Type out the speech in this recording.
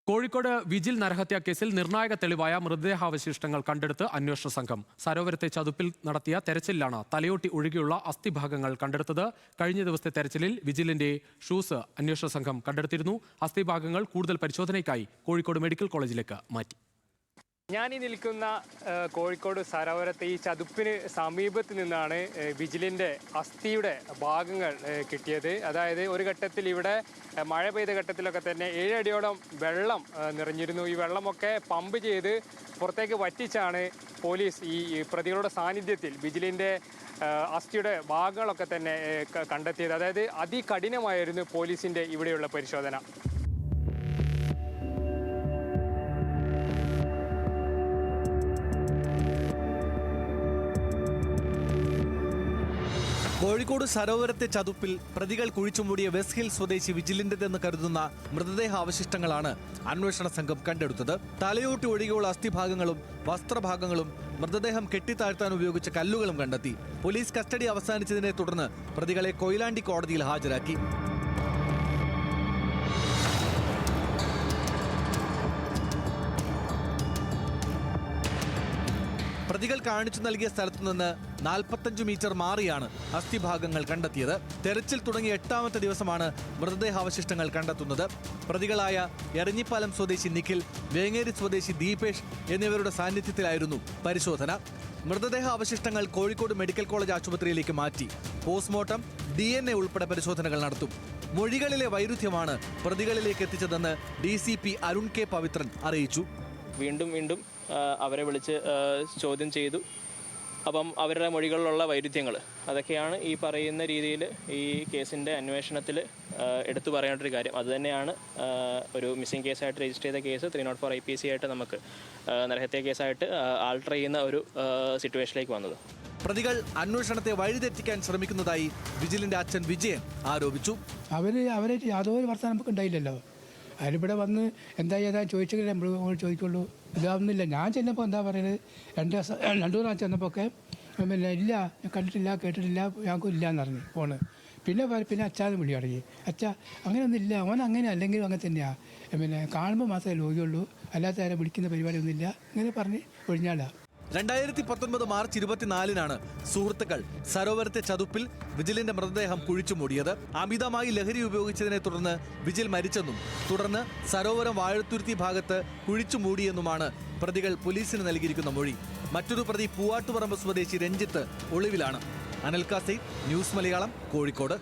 Kozhikode vigil നരഹത്യാ കേസിൽ നിർണായക തെളിവായ മൃതദേഹാവശിഷ്ടങ്ങൾ കണ്ടെടുത്ത് അന്വേഷണ സംഘം. സരോവരത്തെ ചതുപ്പിൽ നടത്തിയ തെരച്ചിലാണ് തലയോട്ടി ഒഴികെയുള്ള അസ്ഥിഭാഗങ്ങൾ കണ്ടെടുത്തത്. കഴിഞ്ഞ ദിവസത്തെ തെരച്ചിലിൽ വിജിലിന്റെ ഷൂസ് അന്വേഷണ സംഘം കണ്ടെടുത്തിരുന്നു. അസ്ഥിഭാഗങ്ങൾ കൂടുതൽ പരിശോധനയ്ക്കായി കോഴിക്കോട് മെഡിക്കൽ കോളേജിലേക്ക് മാറ്റി. ഞാനീ നിൽക്കുന്ന കോഴിക്കോട് സരോവരത്തെ ഈ ചതുപ്പിന് സമീപത്ത് നിന്നാണ് വിജിലിൻ്റെ അസ്ഥിയുടെ ഭാഗങ്ങൾ കിട്ടിയത്. അതായത് ഒരു ഘട്ടത്തിൽ ഇവിടെ മഴ പെയ്ത ഘട്ടത്തിലൊക്കെ തന്നെ 7 അടിയോളം വെള്ളം നിറഞ്ഞിരുന്നു. ഈ വെള്ളമൊക്കെ പമ്പ് ചെയ്ത് പുറത്തേക്ക് വറ്റിച്ചാണ് പോലീസ് ഈ പ്രതികളുടെ സാന്നിധ്യത്തിൽ വിജിലിൻ്റെ അസ്ഥിയുടെ ഭാഗങ്ങളൊക്കെ തന്നെ കണ്ടെത്തിയത്. അതായത് അതികഠിനമായിരുന്നു പോലീസിൻ്റെ ഇവിടെയുള്ള പരിശോധന. കോഴിക്കോട് സരോവരത്തെ ചതുപ്പിൽ പ്രതികൾ കുഴിച്ചുമൂടിയ വെസ്റ്റ് ഹിൽ സ്വദേശി വിജിലിന്റെതെന്ന് കരുതുന്ന മൃതദേഹാവശിഷ്ടങ്ങളാണ് അന്വേഷണ സംഘം കണ്ടെടുത്തത്. തലയോട്ടി ഒഴികെയുള്ള അസ്ഥിഭാഗങ്ങളും വസ്ത്രഭാഗങ്ങളും മൃതദേഹം കെട്ടിത്താഴ്ത്താൻ ഉപയോഗിച്ച കല്ലുകളും കണ്ടെത്തി. പോലീസ് കസ്റ്റഡി അവസാനിച്ചതിനെ തുടർന്ന് പ്രതികളെ കൊയിലാണ്ടി കോടതിയിൽ ഹാജരാക്കി. പ്രതികൾ കാണിച്ചു നൽകിയ സ്ഥലത്തു നിന്ന് 45 മീറ്റർ മാറിയാണ് അസ്ഥിഭാഗങ്ങൾ കണ്ടെത്തിയത്. തെരച്ചിൽ തുടങ്ങിയ 8ാമത്തെ ദിവസമാണ് മൃതദേഹാവശിഷ്ടങ്ങൾ കണ്ടെത്തുന്നത്. പ്രതികളായ എരഞ്ഞിപ്പാലം സ്വദേശി നിഖിൽ, വേങ്ങേരി സ്വദേശി ദീപേഷ് എന്നിവരുടെ സാന്നിധ്യത്തിലായിരുന്നു പരിശോധന. മൃതദേഹാവശിഷ്ടങ്ങൾ കോഴിക്കോട് മെഡിക്കൽ കോളേജ് ആശുപത്രിയിലേക്ക് മാറ്റി പോസ്റ്റ്മോർട്ടം, DNA ഉൾപ്പെടെ പരിശോധനകൾ നടത്തും. മൊഴികളിലെ വൈരുദ്ധ്യമാണ് പ്രതികളിലേക്ക് എത്തിച്ചതെന്ന് DCP അരുൺ കെ പവിത്രൻ അറിയിച്ചു. വീണ്ടും അവരെ വിളിച്ച് ചോദ്യം ചെയ്തു. അപ്പം അവരുടെ മൊഴികളിലുള്ള വൈരുദ്ധ്യങ്ങൾ അതൊക്കെയാണ് ഈ പറയുന്ന രീതിയിൽ ഈ കേസിൻ്റെ അന്വേഷണത്തിൽ എടുത്തു പറയേണ്ട ഒരു കാര്യം. അതുതന്നെയാണ് ഒരു മിസ്സിംഗ് കേസായിട്ട് രജിസ്റ്റർ ചെയ്ത കേസ് 304 IPC ആയിട്ട് നമുക്ക് നരഹത്യാ കേസായിട്ട് ആൾട്ടർ ചെയ്യുന്ന ഒരു സിറ്റുവേഷനിലേക്ക് വന്നത്. പ്രതികൾ അന്വേഷണത്തെ വഴിതെറ്റിക്കാൻ ശ്രമിക്കുന്നതായി വിജിലിന്റെ അച്ഛൻ വിജയൻ ആരോപിച്ചു. അവരെ യാതൊരു വർത്തമാനം നമുക്ക് ഉണ്ടായില്ലല്ലോ. അതിലിവിടെ വന്ന് എന്താ ചോദിച്ചെങ്കിൽ നമ്മൾ ചോദിക്കുള്ളൂ. ഇതാവുന്നില്ല. ഞാൻ ചെന്നപ്പോൾ എന്താ പറയുന്നത്, 2 പ്രാവശ്യം ചെന്നപ്പോൾ ഒക്കെ പിന്നെ ഇല്ല, കണ്ടിട്ടില്ല, കേട്ടിട്ടില്ല, ഞങ്ങൾക്കും ഇല്ല എന്ന് പറഞ്ഞു ഫോണ്. പിന്നെ അച്ഛാന്ന് വിളി തുടങ്ങി. അച്ഛാ അങ്ങനെയൊന്നും ഇല്ല, ഓൻ അങ്ങനെ അല്ലെങ്കിലും അങ്ങനെ തന്നെയാണ്, പിന്നെ കാണുമ്പോൾ മാത്രമേ ലോകിയുള്ളൂ, അല്ലാത്ത ആരെ വിളിക്കുന്ന പരിപാടിയൊന്നുമില്ല, ഇങ്ങനെ പറഞ്ഞ് ഒഴിഞ്ഞാലാ. 2019 മാർച്ച് 24-നാണ് സുഹൃത്തുക്കൾ സരോവരത്തെ ചതുപ്പിൽ വിജിലിന്റെ മൃതദേഹം കുഴിച്ചുമൂടിയത്. അമിതമായി ലഹരി ഉപയോഗിച്ചതിനെ തുടർന്ന് വിജിൽ മരിച്ചെന്നും തുടർന്ന് സരോവരം വാഴത്തുരുത്തി ഭാഗത്ത് കുഴിച്ചുമൂടിയെന്നുമാണ് പ്രതികൾ പോലീസിന് നൽകിയിരിക്കുന്ന മൊഴി. മറ്റൊരു പ്രതി പൂവാട്ടുപറമ്പ് സ്വദേശി രഞ്ജിത്ത് ഒളിവിലാണ്. അനിൽ കാസി, ന്യൂസ് മലയാളം, കോഴിക്കോട്.